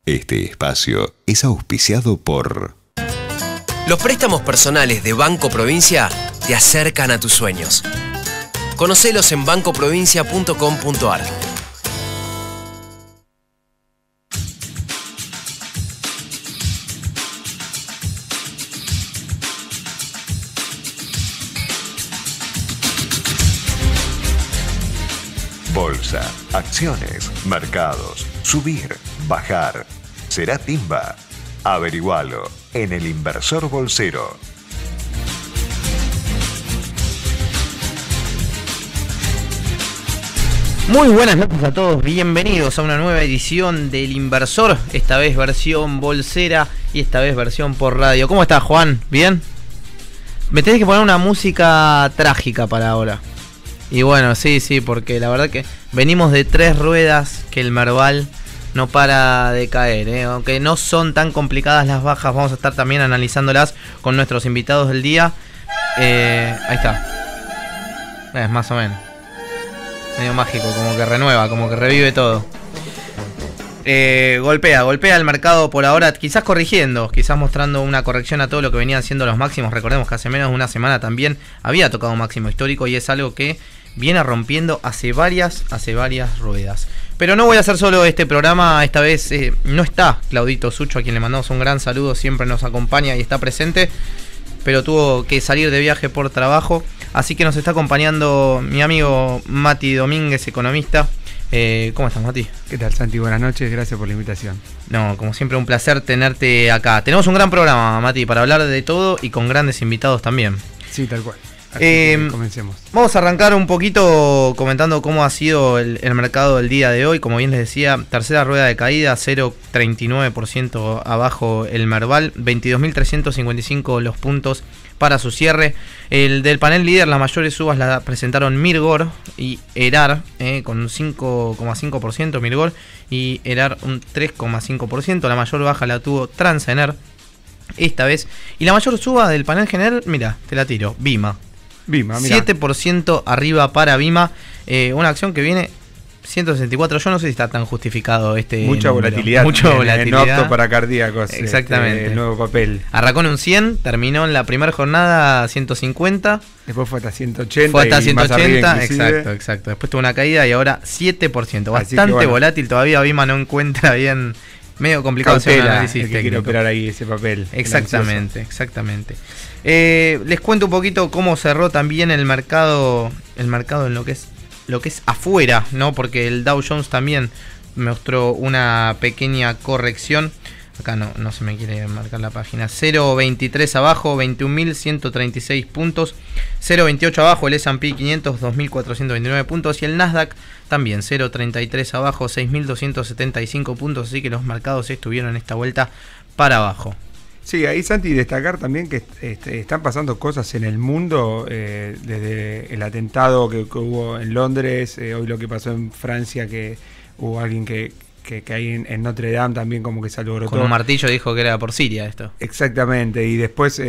Este espacio es auspiciado por... Los préstamos personales de Banco Provincia te acercan a tus sueños. Conocelos en bancoprovincia.com.ar. Bolsa, acciones, mercados, subir, bajar. ¿Será timba? Averigualo en El Inversor Bolsero. Muy buenas noches a todos, bienvenidos a una nueva edición del Inversor, esta vez versión bolsera y esta vez versión por radio. ¿Cómo estás, Juan? ¿Bien? Me tenés que poner una música trágica para ahora. Y bueno, sí, porque la verdad que venimos de 3 ruedas que el Merval no para de caer, ¿eh? Aunque no son tan complicadas las bajas, vamos a estar también analizándolas con nuestros invitados del día. Ahí está. Es más o menos. Medio mágico, como que renueva, como que revive todo. Golpea el mercado por ahora, quizás corrigiendo, quizás mostrando una corrección a todo lo que venían siendo los máximos. Recordemos que hace menos de una semana también había tocado un máximo histórico y es algo que viene rompiendo hace varias ruedas. Pero no voy a hacer solo este programa, esta vez no está Claudito Sucho, a quien le mandamos un gran saludo, siempre nos acompaña y está presente, pero tuvo que salir de viaje por trabajo, así que nos está acompañando mi amigo Mati Domínguez, economista. ¿Cómo estás, Mati? ¿Qué tal, Santi? Buenas noches, gracias por la invitación. No, como siempre un placer tenerte acá. Tenemos un gran programa, Mati, para hablar de todo y con grandes invitados también. Sí, tal cual. Así comencemos. Vamos a arrancar un poquito comentando cómo ha sido el mercado del día de hoy. Como bien les decía, tercera rueda de caída, 0,39% abajo el Merval, 22.355 los puntos para su cierre. El del panel líder, las mayores subas las presentaron Mirgor y Erar, con un 5,5% Mirgor y Erar un 3,5%. La mayor baja la tuvo Transener esta vez. Y la mayor suba del panel general, mira, te la tiro, Vima, mirá. 7% arriba para Vima, una acción que viene 164. Yo no sé si está tan justificado mucha número. Volatilidad. Mucha volatilidad. No apto para cardíacos. Exactamente. El nuevo papel. Arrancó en un 100, terminó en la primera jornada 150. Después fue hasta 180. Fue hasta y 180, más arriba, exacto. Después tuvo una caída y ahora 7%. Bastante volátil. Todavía Vima no encuentra bien. Medio complicado hacer un análisis el que quiere operar ahí ese papel. Exactamente. Les cuento un poquito cómo cerró también el mercado en lo que es afuera, ¿no? Porque el Dow Jones también mostró una pequeña corrección. Acá no se me quiere marcar la página. 0,23 abajo, 21.136 puntos. 0,28 abajo el S&P 500, 2.429 puntos. Y el Nasdaq también 0,33 abajo, 6.275 puntos. Así que los mercados estuvieron esta vuelta para abajo. Sí, ahí, Santi, destacar también que están pasando cosas en el mundo, desde el atentado que hubo en Londres, hoy lo que pasó en Francia, que hubo alguien que hay en Notre Dame también como que se alborotó. Con un martillo dijo que era por Siria esto. Exactamente, y después,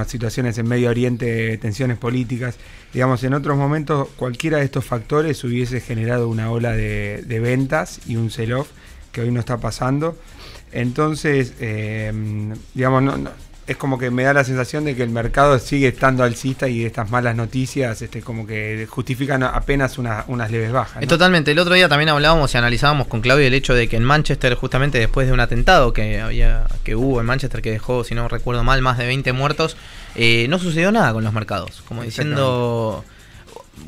situaciones en Medio Oriente, tensiones políticas. Digamos, en otros momentos cualquiera de estos factores hubiese generado una ola de ventas y un sell-off que hoy no está pasando. Entonces, es como que me da la sensación de que el mercado sigue estando alcista y estas malas noticias como que justifican apenas unas leves bajas, ¿no? Totalmente. El otro día también hablábamos y analizábamos con Claudio el hecho de que en Manchester, justamente después de un atentado que hubo en Manchester que dejó, si no recuerdo mal, más de 20 muertos, no sucedió nada con los mercados. Como diciendo...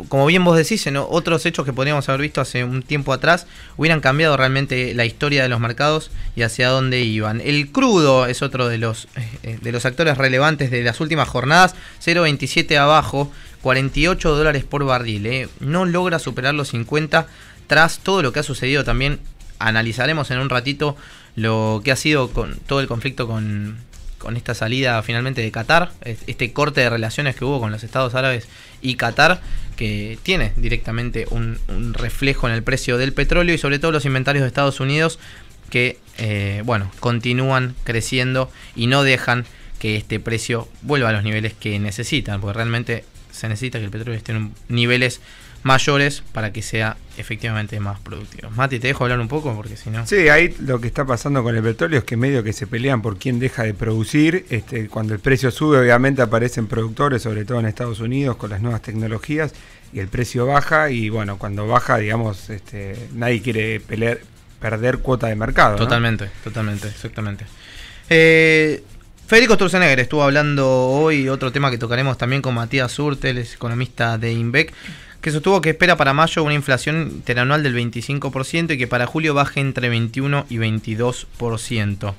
Como bien vos decís, en otros hechos que podríamos haber visto hace un tiempo atrás hubieran cambiado realmente la historia de los mercados y hacia dónde iban. El crudo es otro de los actores relevantes de las últimas jornadas, 0,27 abajo, $48 por barril. No logra superar los 50 tras todo lo que ha sucedido. También analizaremos en un ratito lo que ha sido con todo el conflicto con esta salida finalmente de Qatar, este corte de relaciones que hubo con los Estados Árabes y Qatar, que tiene directamente un reflejo en el precio del petróleo y sobre todo los inventarios de Estados Unidos que continúan creciendo y no dejan que este precio vuelva a los niveles que necesitan, porque realmente se necesita que el petróleo esté en niveles mayores para que sea efectivamente más productivo. Mati, te dejo hablar un poco porque si no... Sí, ahí lo que está pasando con el petróleo es que medio que se pelean por quién deja de producir. Cuando el precio sube, obviamente aparecen productores, sobre todo en Estados Unidos, con las nuevas tecnologías, y el precio baja, y bueno, cuando baja, digamos, nadie quiere perder cuota de mercado, ¿no? Totalmente, exactamente. Federico Sturzenegger estuvo hablando hoy, otro tema que tocaremos también con Matías Urtel, es economista de INVEC, que sostuvo que espera para mayo una inflación interanual del 25% y que para julio baje entre 21 y 22%.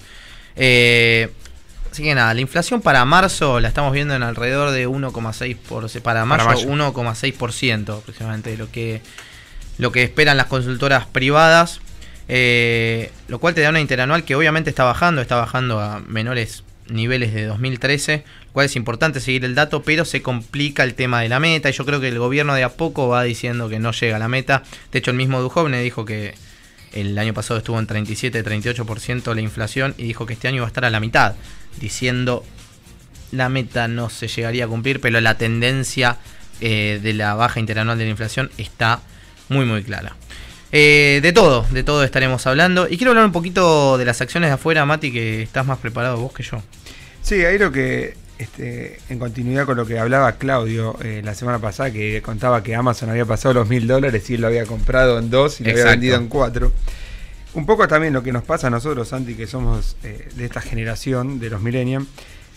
Así que nada, la inflación para marzo la estamos viendo en alrededor de 1,6%, para mayo 1,6% aproximadamente, lo que esperan las consultoras privadas, lo cual te da una interanual que obviamente está bajando a menores niveles de 2013, lo cual es importante seguir el dato, pero se complica el tema de la meta, y yo creo que el gobierno de a poco va diciendo que no llega a la meta. De hecho, el mismo Duhovne dijo que el año pasado estuvo en 37-38% la inflación, y dijo que este año va a estar a la mitad, diciendo la meta no se llegaría a cumplir, pero la tendencia de la baja interanual de la inflación está muy muy clara. De todo estaremos hablando. Y quiero hablar un poquito de las acciones de afuera, Mati, que estás más preparado vos que yo. Sí, ahí lo que, en continuidad con lo que hablaba Claudio la semana pasada, que contaba que Amazon había pasado los $1000 y él lo había comprado en 2 y lo había vendido en 4. Un poco también lo que nos pasa a nosotros, Santi, que somos de esta generación, de los millennials,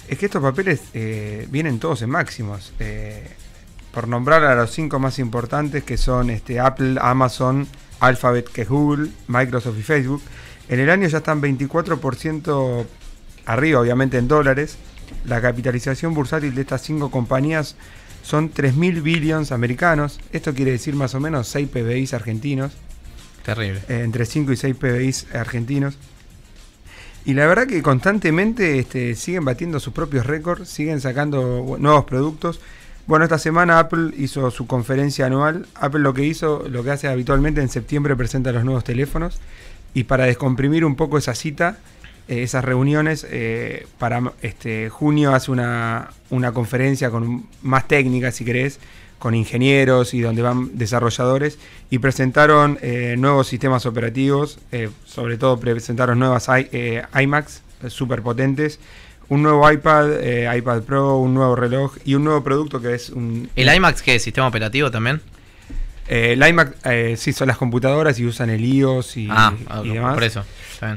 es que estos papeles vienen todos en máximos. Por nombrar a los 5 más importantes, que son Apple, Amazon, Alphabet, que es Google, Microsoft y Facebook, en el año ya están 24% arriba, obviamente en dólares. La capitalización bursátil de estas 5 compañías son 3.000 billions americanos. Esto quiere decir más o menos 6 PBIs argentinos. Terrible. Entre 5 y 6 PBIs argentinos. Y la verdad que constantemente siguen batiendo sus propios récords, siguen sacando nuevos productos. Bueno, esta semana Apple hizo su conferencia anual. Apple lo que hace habitualmente en septiembre, presenta los nuevos teléfonos. Y para descomprimir un poco esa cita, esas reuniones, para junio hace una conferencia más técnica, si querés, con ingenieros y donde van desarrolladores. Y presentaron nuevos sistemas operativos, sobre todo presentaron nuevas iMacs súper potentes. Un nuevo iPad, iPad Pro, un nuevo reloj y un nuevo producto que es un... ¿El iMac qué es? ¿Sistema operativo también? El iMac sí son las computadoras y usan el iOS y demás. Por eso.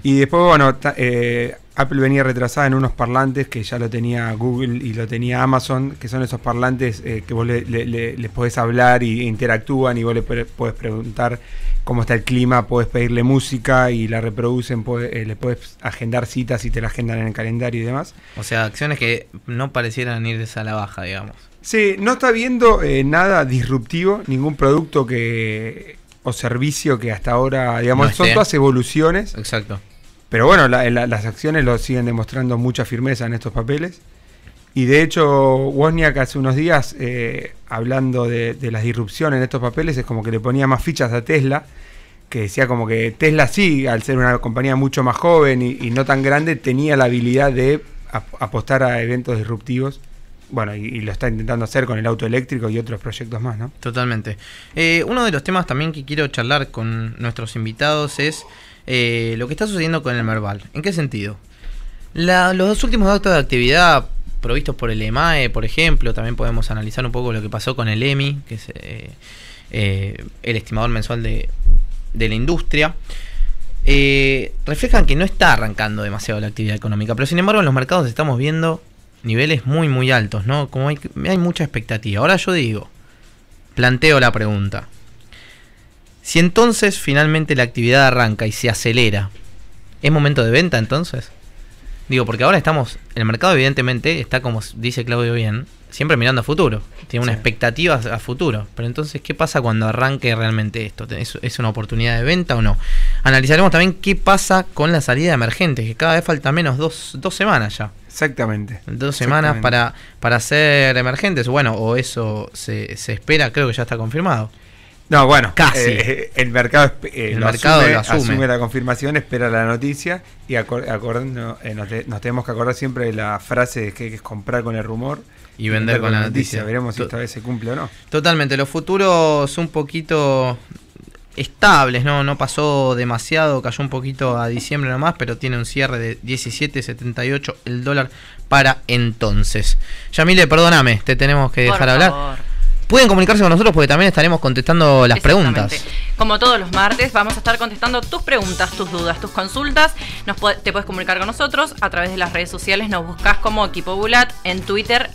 Y después, bueno, Apple venía retrasada en unos parlantes que ya lo tenía Google y lo tenía Amazon, que son esos parlantes que vos les podés hablar y interactúan, y vos le podés preguntar cómo está el clima, podés pedirle música y la reproducen, le podés agendar citas y te la agendan en el calendario y demás. O sea, acciones que no parecieran irse a la baja, digamos. Sí, no está viendo nada disruptivo, ningún producto o servicio que hasta ahora, digamos, no son todas evoluciones. Exacto. Pero bueno, las acciones lo siguen demostrando mucha firmeza en estos papeles. Y de hecho, Wozniak hace unos días, hablando de las disrupciones en estos papeles, es como que le ponía más fichas a Tesla, que decía como que Tesla sí, al ser una compañía mucho más joven y no tan grande, tenía la habilidad de apostar a eventos disruptivos. Bueno, y lo está intentando hacer con el auto eléctrico y otros proyectos más, ¿no? Totalmente. Uno de los temas también que quiero charlar con nuestros invitados es lo que está sucediendo con el Merval. ¿En qué sentido? Los 2 últimos datos de actividad provistos por el EMAE, por ejemplo, también podemos analizar un poco lo que pasó con el EMI, que es el estimador mensual de la industria. Reflejan que no está arrancando demasiado la actividad económica, pero sin embargo en los mercados estamos viendo niveles muy muy altos, ¿no? Como hay mucha expectativa. Ahora yo digo, planteo la pregunta: si entonces finalmente la actividad arranca y se acelera, ¿es momento de venta entonces? Digo, porque ahora el mercado evidentemente está, como dice Claudio bien, siempre mirando a futuro, tiene una expectativa a futuro. Pero entonces, ¿qué pasa cuando arranque realmente esto? ¿Es una oportunidad de venta o no? Analizaremos también qué pasa con la salida de emergentes, que cada vez falta menos 2 semanas ya. Exactamente. 2 semanas para ser emergentes. Bueno, o eso se espera, creo que ya está confirmado. No, bueno, casi. El mercado, lo asume la confirmación, espera la noticia y nos tenemos que acordar siempre de la frase de que es comprar con el rumor y vender con la noticia. Veremos si esta vez se cumple o no. Totalmente, los futuros un poquito estables, no pasó demasiado, cayó un poquito a diciembre nomás, pero tiene un cierre de 17.78 el dólar para entonces. Yamile, perdóname, te tenemos que dejar hablar. Pueden comunicarse con nosotros porque también estaremos contestando las preguntas. Como todos los martes, vamos a estar contestando tus preguntas, tus dudas, tus consultas. Te puedes comunicar con nosotros a través de las redes sociales. Nos buscás como Equipo Bulat en Twitter,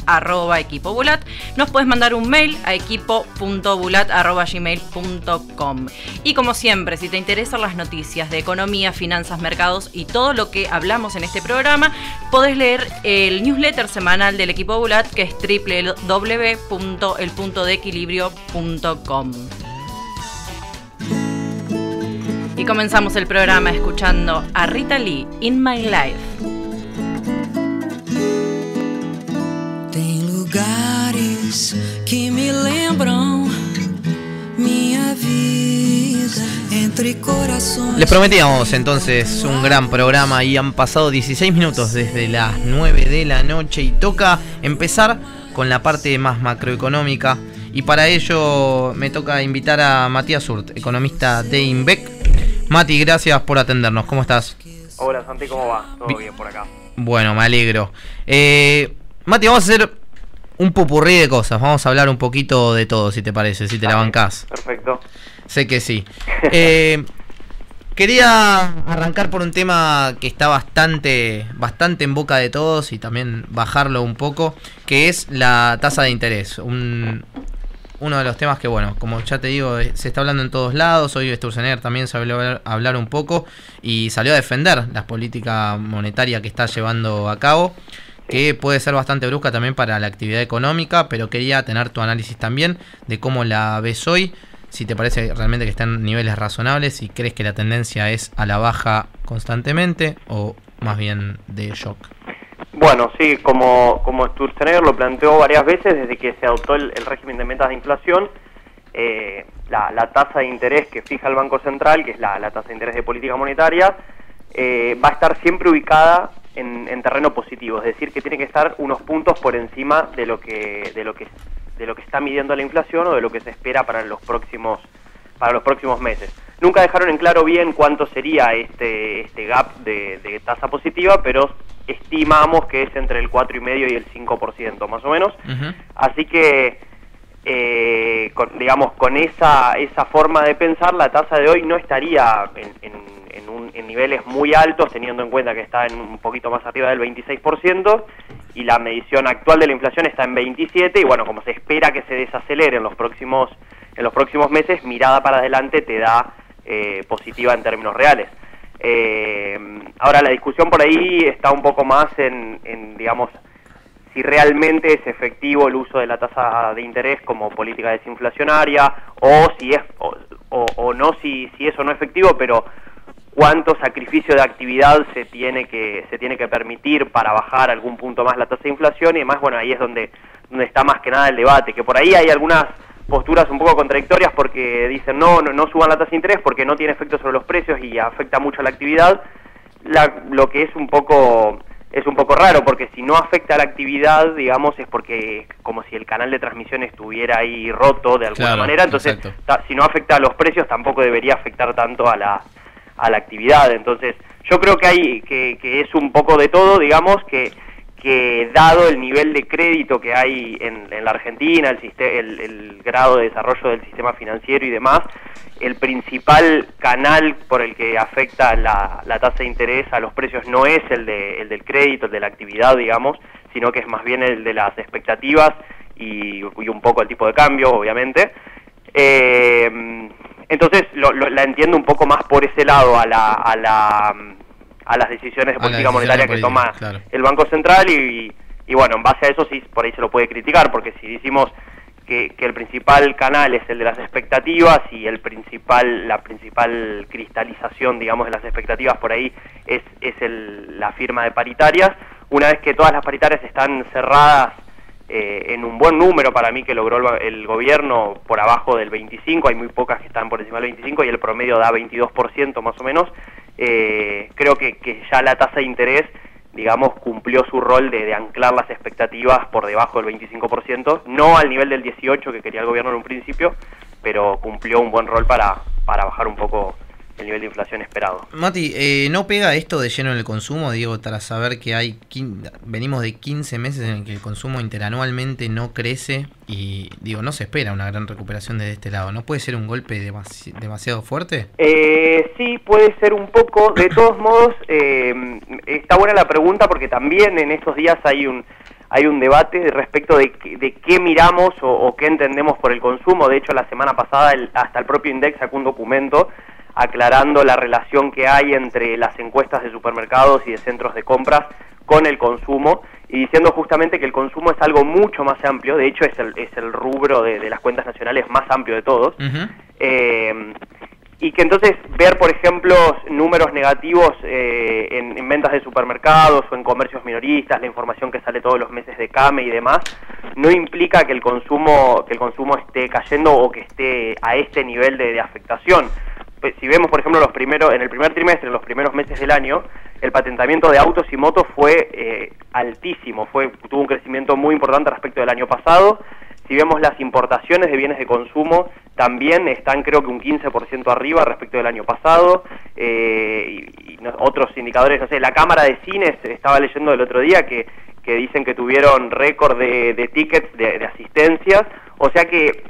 @Equipo Bulat. Nos puedes mandar un mail a equipo.bulat@gmail.com. Y como siempre, si te interesan las noticias de economía, finanzas, mercados y todo lo que hablamos en este programa, podés leer el newsletter semanal del Equipo Bulat, que es www.elpuntodeequilibrio.com. Y comenzamos el programa escuchando a Rita Lee, In My Life. Tem lugares que me lembram minha vida entre corazones. Les prometíamos entonces un gran programa y han pasado 16 minutos desde las 9 de la noche y toca empezar con la parte más macroeconómica. Y para ello me toca invitar a Matías Hurt, economista de INVEC. Mati, gracias por atendernos. ¿Cómo estás? Hola Santi, ¿cómo va? Todo bien por acá. Bueno, me alegro. Mati, vamos a hacer un popurrí de cosas. Vamos a hablar un poquito de todo, si te parece, si te la bancás. Perfecto. Sé que sí. Quería arrancar por un tema que está bastante en boca de todos y también bajarlo un poco, que es la tasa de interés. Uno de los temas que, bueno, como ya te digo, se está hablando en todos lados. Hoy Sturzenegger también se habló hablar un poco y salió a defender la política monetaria que está llevando a cabo, que puede ser bastante brusca también para la actividad económica, pero quería tener tu análisis también de cómo la ves hoy, si te parece realmente que está en niveles razonables, si crees que la tendencia es a la baja constantemente o más bien de shock. Bueno, sí, como Sturzenegger lo planteó varias veces desde que se adoptó el régimen de metas de inflación, la tasa de interés que fija el Banco Central, que es la tasa de interés de política monetaria, va a estar siempre ubicada en terreno positivo, es decir, que tiene que estar unos puntos por encima de lo que está midiendo la inflación o de lo que se espera para los próximos meses. Nunca dejaron en claro bien cuánto sería este gap de tasa positiva, pero estimamos que es entre el 4,5% y el 5% más o menos. Uh-huh. Así que, con esa forma de pensar, la tasa de hoy no estaría en niveles muy altos, teniendo en cuenta que está en un poquito más arriba del 26%, y la medición actual de la inflación está en 27%, y bueno, como se espera que se desacelere en los próximos meses, mirada para adelante te da positiva en términos reales. Ahora la discusión por ahí está un poco más en digamos, si realmente es efectivo el uso de la tasa de interés como política desinflacionaria, o si es o no, si eso no es efectivo, pero cuánto sacrificio de actividad se tiene que permitir para bajar algún punto más la tasa de inflación, y además, bueno, ahí es donde está más que nada el debate, que por ahí hay algunas posturas un poco contradictorias porque dicen no suban la tasa de interés porque no tiene efecto sobre los precios y afecta mucho a la actividad, lo que es un poco raro, porque si no afecta a la actividad, digamos, es porque como si el canal de transmisión estuviera ahí roto de alguna manera, entonces si no afecta a los precios tampoco debería afectar tanto a la actividad. Entonces yo creo que es un poco de todo, digamos, que dado el nivel de crédito que hay en la Argentina, el grado de desarrollo del sistema financiero y demás, el principal canal por el que afecta la tasa de interés a los precios no es el del crédito, el de la actividad, digamos, sino que es más bien el de las expectativas y un poco el tipo de cambio, obviamente. Entonces la entiendo un poco más por ese lado a las decisiones de política monetaria que toma el Banco Central y bueno, en base a eso sí, por ahí se lo puede criticar, porque si decimos que el principal canal es el de las expectativas y la principal cristalización, digamos, de las expectativas por ahí es la firma de paritarias, una vez que todas las paritarias están cerradas en un buen número para mí que logró el gobierno por abajo del 25%, hay muy pocas que están por encima del 25% y el promedio da 22% más o menos, creo que ya la tasa de interés digamos, cumplió su rol de anclar las expectativas por debajo del 25%, no al nivel del 18% que quería el gobierno en un principio, pero cumplió un buen rol para bajar un poco el nivel de inflación esperado. Mati, ¿no pega esto de lleno en el consumo? Digo, tras saber que venimos de 15 meses en el que el consumo interanualmente no crece y, digo, no se espera una gran recuperación desde este lado. ¿No puede ser un golpe demasiado fuerte? Sí, puede ser un poco. De todos modos, está buena la pregunta porque también en estos días hay un debate respecto de qué miramos o qué entendemos por el consumo. De hecho, la semana pasada hasta el propio INDEC sacó un documento aclarando la relación que hay entre las encuestas de supermercados y de centros de compras con el consumo, y diciendo justamente que el consumo es algo mucho más amplio. De hecho es el rubro de las cuentas nacionales más amplio de todos. Y que entonces ver, por ejemplo, números negativos en ventas de supermercados o en comercios minoristas, la información que sale todos los meses de CAME y demás, no implica que el consumo esté cayendo o que esté a este nivel de afectación. Si vemos, por ejemplo, en el primer trimestre, en los primeros meses del año, el patentamiento de autos y motos fue altísimo, tuvo un crecimiento muy importante respecto del año pasado. Si vemos las importaciones de bienes de consumo, también están creo que un 15% arriba respecto del año pasado, y otros indicadores, no sé, la Cámara de Cines, estaba leyendo el otro día que dicen que tuvieron récord de tickets de asistencias, o sea que,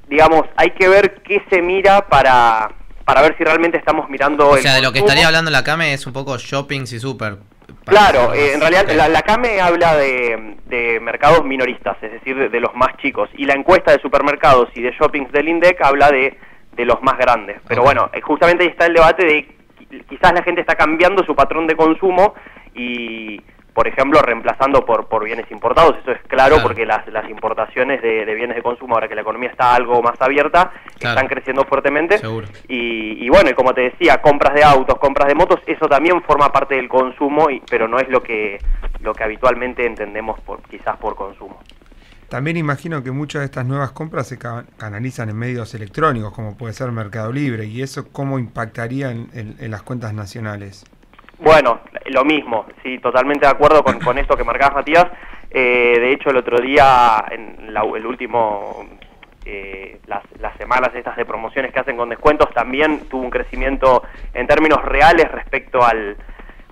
digamos, hay que ver qué se mira para ver si realmente estamos mirando... O sea, de lo que estaría hablando la CAME es un poco shoppings y super. Claro, en realidad la CAME habla de mercados minoristas, es decir, de los más chicos, y la encuesta de supermercados y de shoppings del INDEC habla de los más grandes. Pero bueno, justamente ahí está el debate de quizás la gente está cambiando su patrón de consumo y, por ejemplo, reemplazando por bienes importados. Eso es claro porque las importaciones de bienes de consumo, ahora que la economía está algo más abierta, están creciendo fuertemente. Seguro. Y bueno, y como te decía, compras de autos, compras de motos, eso también forma parte del consumo, pero no es lo que habitualmente entendemos quizás por consumo. También imagino que muchas de estas nuevas compras se canalizan en medios electrónicos, como puede ser Mercado Libre, y eso ¿cómo impactaría en las cuentas nacionales? Bueno, lo mismo, sí, totalmente de acuerdo con esto que marcabas, Matías. De hecho, el otro día, en el último, las semanas estas de promociones que hacen con descuentos, también tuvo un crecimiento en términos reales respecto al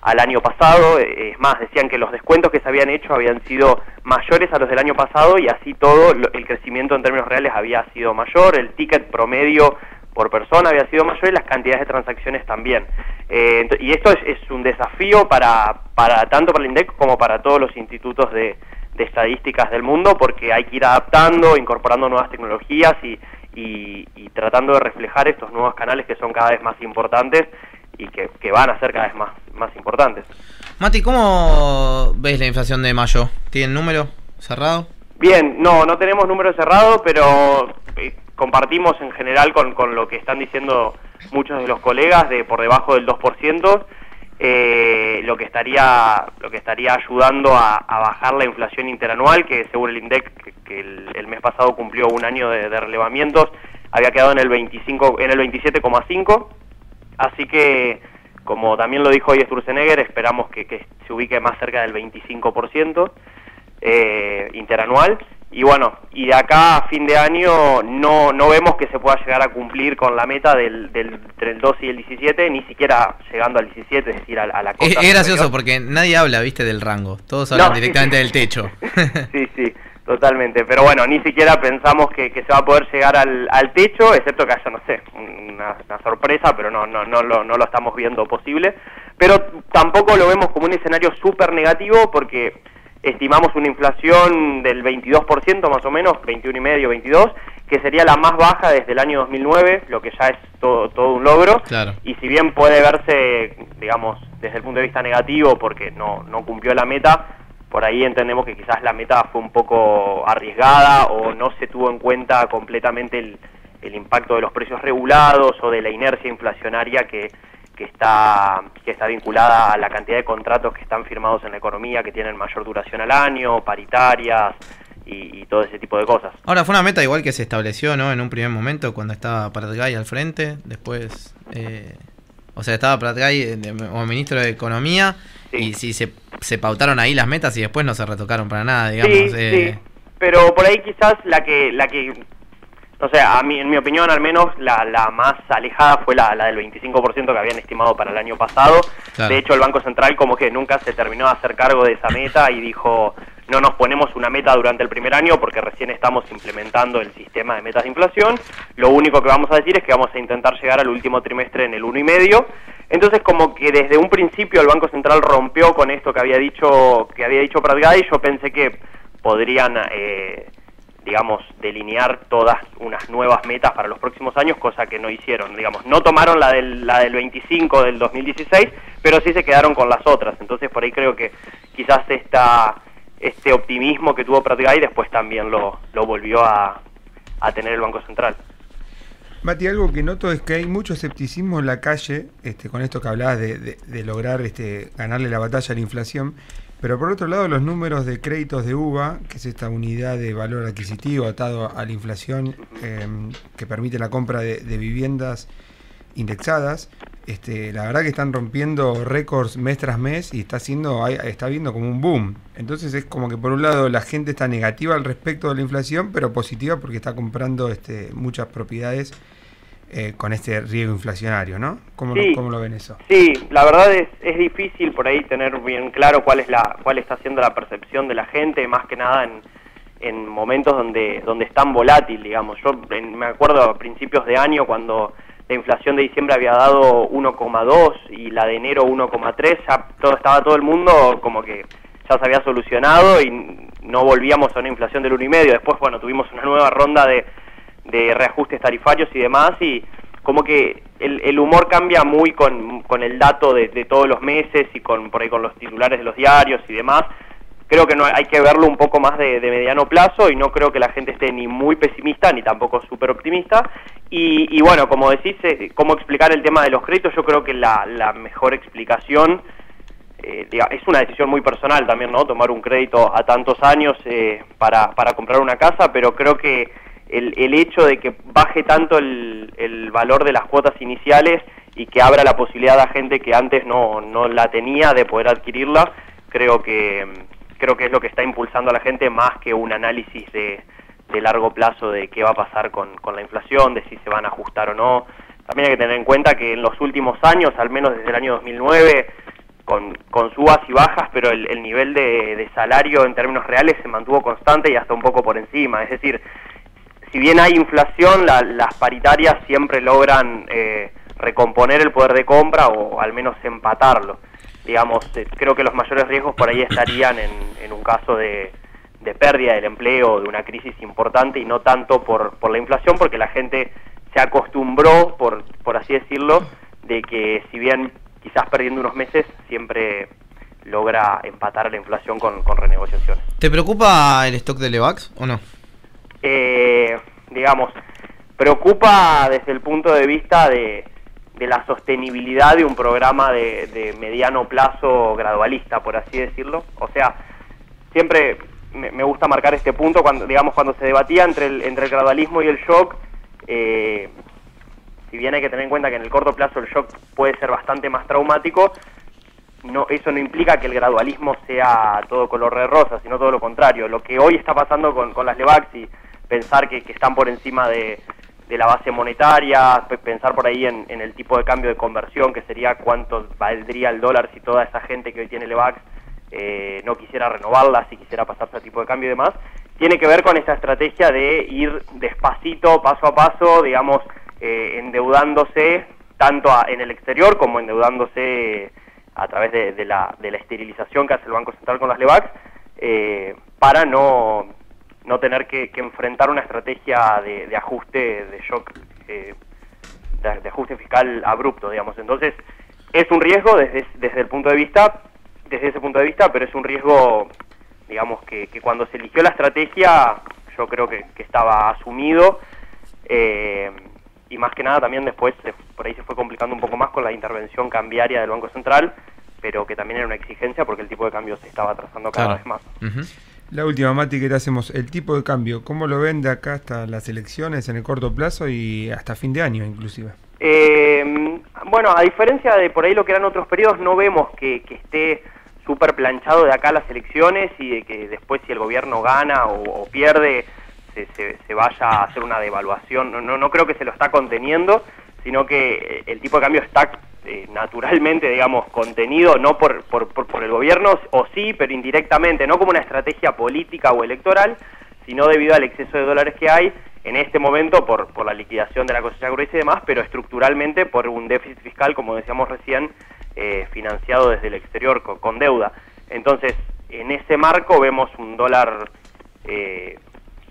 año pasado. Es más, decían que los descuentos que se habían hecho habían sido mayores a los del año pasado, y así todo el crecimiento en términos reales había sido mayor, el ticket promedio por persona había sido mayor y las cantidades de transacciones también. Y esto es un desafío tanto para el INDEC como para todos los institutos de estadísticas del mundo, porque hay que ir adaptando, incorporando nuevas tecnologías y tratando de reflejar estos nuevos canales que son cada vez más importantes y que van a ser cada vez más importantes. Mati, ¿cómo ves la inflación de mayo? ¿Tienen número cerrado? Bien, no tenemos número cerrado, pero compartimos en general con lo que están diciendo muchos de los colegas, de por debajo del 2%, lo que estaría ayudando a bajar la inflación interanual, que según el INDEC, que el mes pasado cumplió un año de relevamientos, había quedado en el 27,5%, así que, como también lo dijo hoy Sturzenegger, esperamos que se ubique más cerca del 25% interanual. Y bueno, y de acá a fin de año no vemos que se pueda llegar a cumplir con la meta entre el 12 y el 17, ni siquiera llegando al 17, es decir, a la costa. Es gracioso porque nadie habla, viste, del rango. Todos hablan directamente del techo. Sí, totalmente. Pero bueno, ni siquiera pensamos que se va a poder llegar al techo, excepto que haya, no sé, una sorpresa, pero no lo estamos viendo posible. Pero tampoco lo vemos como un escenario súper negativo, porque estimamos una inflación del 22% más o menos, 21,5, 22%, que sería la más baja desde el año 2009, lo que ya es todo un logro. Claro. Y si bien puede verse, digamos, desde el punto de vista negativo porque no cumplió la meta, por ahí entendemos que quizás la meta fue un poco arriesgada o no se tuvo en cuenta completamente el impacto de los precios regulados o de la inercia inflacionaria que está vinculada a la cantidad de contratos que están firmados en la economía, que tienen mayor duración al año, paritarias y todo ese tipo de cosas. Ahora, fue una meta igual que se estableció, ¿no? En un primer momento cuando estaba Pratgay al frente, después, estaba Pratgay como ministro de Economía, sí. Y si se se pautaron ahí las metas y después no se retocaron para nada, digamos. Sí, pero por ahí quizás la que no sé, a mí, en mi opinión al menos, la más alejada fue la del 25% que habían estimado para el año pasado. Claro. De hecho, el Banco Central como que nunca se terminó de hacer cargo de esa meta y dijo, no nos ponemos una meta durante el primer año porque recién estamos implementando el sistema de metas de inflación. Lo único que vamos a decir es que vamos a intentar llegar al último trimestre en el 1,5. Entonces, como que desde un principio el Banco Central rompió con esto que había dicho Prat Gay. Yo pensé que podrían digamos, delinear todas unas nuevas metas para los próximos años, cosa que no hicieron, digamos, no tomaron la del 25 del 2016, pero sí se quedaron con las otras. Entonces por ahí creo que quizás este optimismo que tuvo Prat Gay después también lo volvió a tener el Banco Central. Mati, algo que noto es que hay mucho escepticismo en la calle, con esto que hablabas de lograr ganarle la batalla a la inflación. Pero por otro lado, los números de créditos de UVA, que es esta unidad de valor adquisitivo atado a la inflación que permite la compra de viviendas indexadas, la verdad que están rompiendo récords mes tras mes y está viendo como un boom. Entonces es como que por un lado la gente está negativa al respecto de la inflación, pero positiva porque está comprando muchas propiedades con este riesgo inflacionario, ¿no? ¿Cómo lo ven eso? Sí, la verdad es difícil por ahí tener bien claro cuál está siendo la percepción de la gente, más que nada en momentos donde es tan volátil, digamos. Yo me acuerdo a principios de año cuando la inflación de diciembre había dado 1,2 y la de enero 1,3, ya estaba todo el mundo como que ya se había solucionado y no volvíamos a una inflación del 1,5. Después, bueno, tuvimos una nueva ronda de reajustes tarifarios y demás, y como que el humor cambia muy con el dato de todos los meses y por ahí con los titulares de los diarios y demás. Creo que no hay que verlo un poco más de mediano plazo y no creo que la gente esté ni muy pesimista ni tampoco súper optimista. Y bueno, como decís, cómo explicar el tema de los créditos, yo creo que la mejor explicación es una decisión muy personal también, ¿no? Tomar un crédito a tantos años para comprar una casa, pero creo que el hecho de que baje tanto el valor de las cuotas iniciales y que abra la posibilidad a gente que antes no la tenía de poder adquirirla, creo que es lo que está impulsando a la gente más que un análisis de largo plazo de qué va a pasar con la inflación, de si se van a ajustar o no. También hay que tener en cuenta que en los últimos años, al menos desde el año 2009, con subas y bajas, pero el nivel de salario en términos reales se mantuvo constante y hasta un poco por encima. Es decir, si bien hay inflación, las paritarias siempre logran recomponer el poder de compra o al menos empatarlo. Digamos, creo que los mayores riesgos por ahí estarían en un caso de pérdida del empleo, de una crisis importante y no tanto por la inflación, porque la gente se acostumbró, por así decirlo, de que si bien quizás perdiendo unos meses, siempre logra empatar la inflación con renegociaciones. ¿Te preocupa el stock de Levax o no? Digamos, preocupa desde el punto de vista de la sostenibilidad de un programa de mediano plazo gradualista, por así decirlo. O sea, siempre me gusta marcar este punto cuando se debatía entre el gradualismo y el shock. Si bien hay que tener en cuenta que en el corto plazo el shock puede ser bastante más traumático, eso no implica que el gradualismo sea todo color de rosa, sino todo lo contrario. Lo que hoy está pasando con las Levax y pensar que están por encima de la base monetaria, pensar por ahí en el tipo de cambio de conversión, que sería cuánto valdría el dólar si toda esa gente que hoy tiene Levax no quisiera renovarla, si quisiera pasarse a tipo de cambio y demás, tiene que ver con esa estrategia de ir despacito, paso a paso, digamos, endeudándose tanto en el exterior como endeudándose a través de la esterilización que hace el Banco Central con las Levax, para no tener que enfrentar una estrategia de ajuste, de shock, de ajuste fiscal abrupto, digamos. Entonces, es un riesgo desde ese punto de vista, pero es un riesgo, digamos, que cuando se eligió la estrategia, yo creo que estaba asumido, y más que nada también después por ahí se fue complicando un poco más con la intervención cambiaria del Banco Central, pero que también era una exigencia porque el tipo de cambio se estaba atrasando cada vez más. La última, Mati, que te hacemos, el tipo de cambio, ¿cómo lo ven de acá hasta las elecciones en el corto plazo y hasta fin de año inclusive? Bueno, a diferencia de por ahí lo que eran otros periodos, no vemos que esté súper planchado de acá a las elecciones y de que después si el gobierno gana o pierde se vaya a hacer una devaluación. No creo que se lo está conteniendo, sino que el tipo de cambio está naturalmente, digamos, contenido, no por el gobierno, o sí, pero indirectamente, no como una estrategia política o electoral, sino debido al exceso de dólares que hay en este momento por la liquidación de la cosecha gruesa y demás, pero estructuralmente por un déficit fiscal, como decíamos recién, financiado desde el exterior con deuda. Entonces, en ese marco vemos un dólar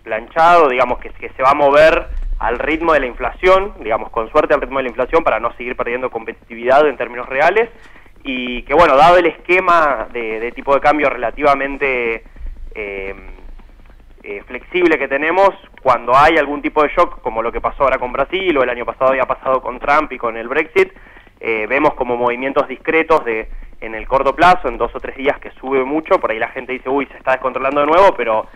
planchado, digamos, que se va a mover al ritmo de la inflación, digamos, con suerte al ritmo de la inflación para no seguir perdiendo competitividad en términos reales, y que, bueno, dado el esquema de tipo de cambio relativamente flexible que tenemos, cuando hay algún tipo de shock, como lo que pasó ahora con Brasil, o el año pasado había pasado con Trump y con el Brexit, vemos como movimientos discretos en el corto plazo, en 2 o 3 días que sube mucho, por ahí la gente dice, uy, se está descontrolando de nuevo, pero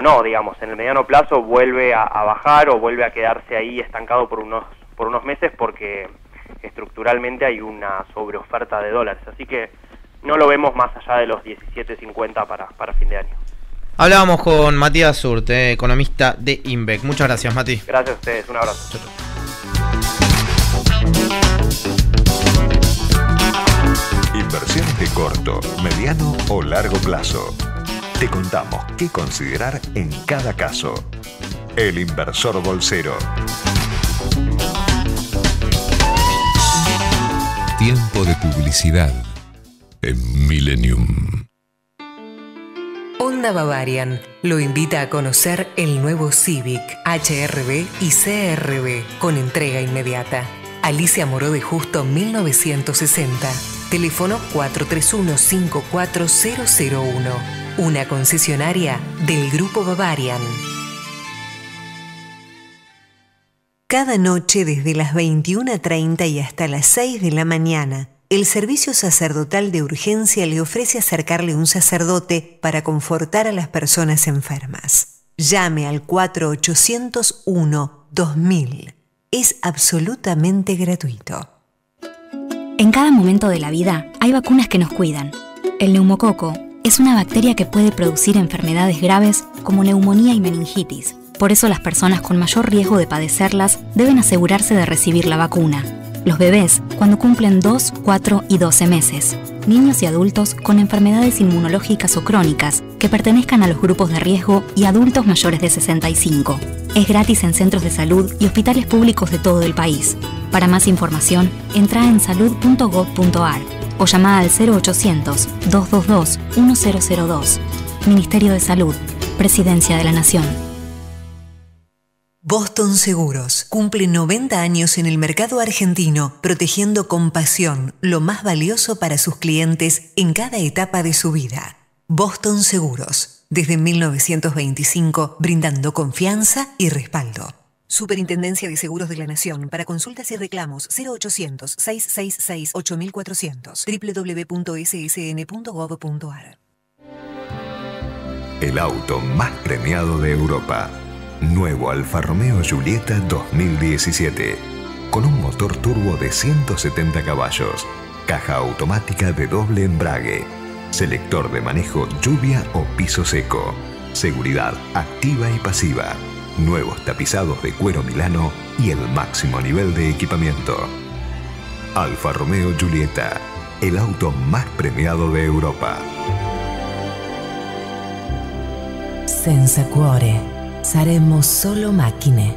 no, digamos, en el mediano plazo vuelve a bajar o vuelve a quedarse ahí estancado por unos meses, porque estructuralmente hay una sobreoferta de dólares, así que no lo vemos más allá de los 17.50 para fin de año. Hablábamos con Matías Zurt, economista de INVEC. Muchas gracias, Mati. Gracias a ustedes, un abrazo. Inversiones de corto, mediano o largo plazo. Te contamos qué considerar en cada caso. El Inversor Bolsero. Tiempo de publicidad en Millennium. Honda Bavarian lo invita a conocer el nuevo Civic, HR-V y CR-V con entrega inmediata. Alicia Moró de Justo 1960. Teléfono 431-54001. Una concesionaria del Grupo Bavarian. Cada noche desde las 21:30 y hasta las 6 de la mañana, el Servicio Sacerdotal de Urgencia le ofrece acercarle un sacerdote para confortar a las personas enfermas. Llame al 4801-2000. Es absolutamente gratuito. En cada momento de la vida hay vacunas que nos cuidan. El neumococo es una bacteria que puede producir enfermedades graves como neumonía y meningitis. Por eso las personas con mayor riesgo de padecerlas deben asegurarse de recibir la vacuna. Los bebés cuando cumplen 2, 4 y 12 meses. Niños y adultos con enfermedades inmunológicas o crónicas que pertenezcan a los grupos de riesgo y adultos mayores de 65. Es gratis en centros de salud y hospitales públicos de todo el país. Para más información, entra en salud.gov.ar o llama al 0800-222-1002. Ministerio de Salud, Presidencia de la Nación. Boston Seguros cumple 90 años en el mercado argentino, protegiendo con pasión lo más valioso para sus clientes en cada etapa de su vida. Boston Seguros, desde 1925, brindando confianza y respaldo. Superintendencia de Seguros de la Nación. Para consultas y reclamos, 0800-666-8400. www.ssn.gov.ar. El auto más premiado de Europa. Nuevo Alfa Romeo Giulietta 2017. Con un motor turbo de 170 caballos. Caja automática de doble embrague. Selector de manejo lluvia o piso seco. Seguridad activa y pasiva. Nuevos tapizados de cuero Milano y el máximo nivel de equipamiento. Alfa Romeo Giulietta. El auto más premiado de Europa. Senza cuore. Saremo solo macchine.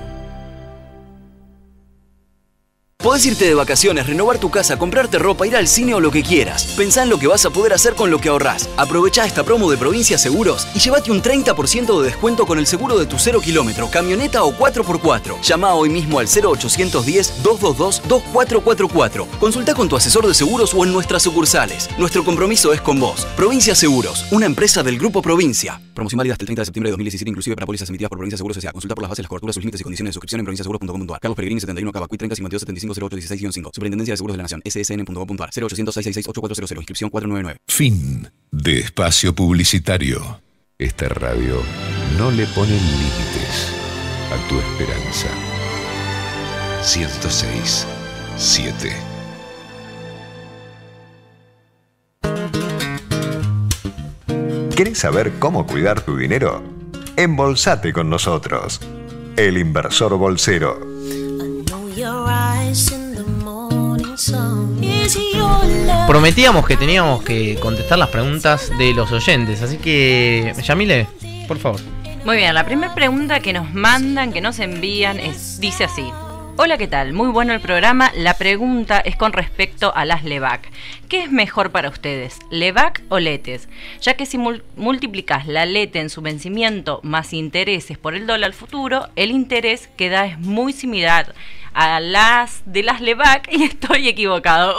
Podés irte de vacaciones, renovar tu casa, comprarte ropa, ir al cine o lo que quieras. Pensá en lo que vas a poder hacer con lo que ahorrás. Aprovechá esta promo de Provincia Seguros y llévate un 30% de descuento con el seguro de tu 0 kilómetro, camioneta o 4x4. Llama hoy mismo al 0810-222-2444. Consultá con tu asesor de seguros o en nuestras sucursales. Nuestro compromiso es con vos. Provincia Seguros, una empresa del Grupo Provincia. Promoción válida hasta el 30 de septiembre de 2017, inclusive para pólizas emitidas por Provincia Seguros S.A. Consulta por las bases, las coberturas, sus límites y condiciones de suscripción en provinciaseguros.com.ar. Carlos Pellegrini, 71, Cavacuy, 30 52 75 08 16-5. Superintendencia de Seguros de la Nación. ssn.gov.ar. 0800-666-8400. Inscripción 499. Fin de espacio publicitario. Esta radio no le pone límites a tu esperanza. 106.7. ¿Querés saber cómo cuidar tu dinero? Embolsate con nosotros. El Inversor Bolsero. Prometíamos que teníamos que contestar las preguntas de los oyentes, así que, Yamile, por favor. Muy bien, la primera pregunta que nos mandan, que nos envían, dice así. Hola, ¿qué tal? Muy bueno el programa. La pregunta es con respecto a las LEVAC. ¿Qué es mejor para ustedes, LEVAC o LETES? Ya que si multiplicas la LETE en su vencimiento más intereses por el dólar futuro, el interés que da es muy similar a las de las LEVAC y estoy equivocado.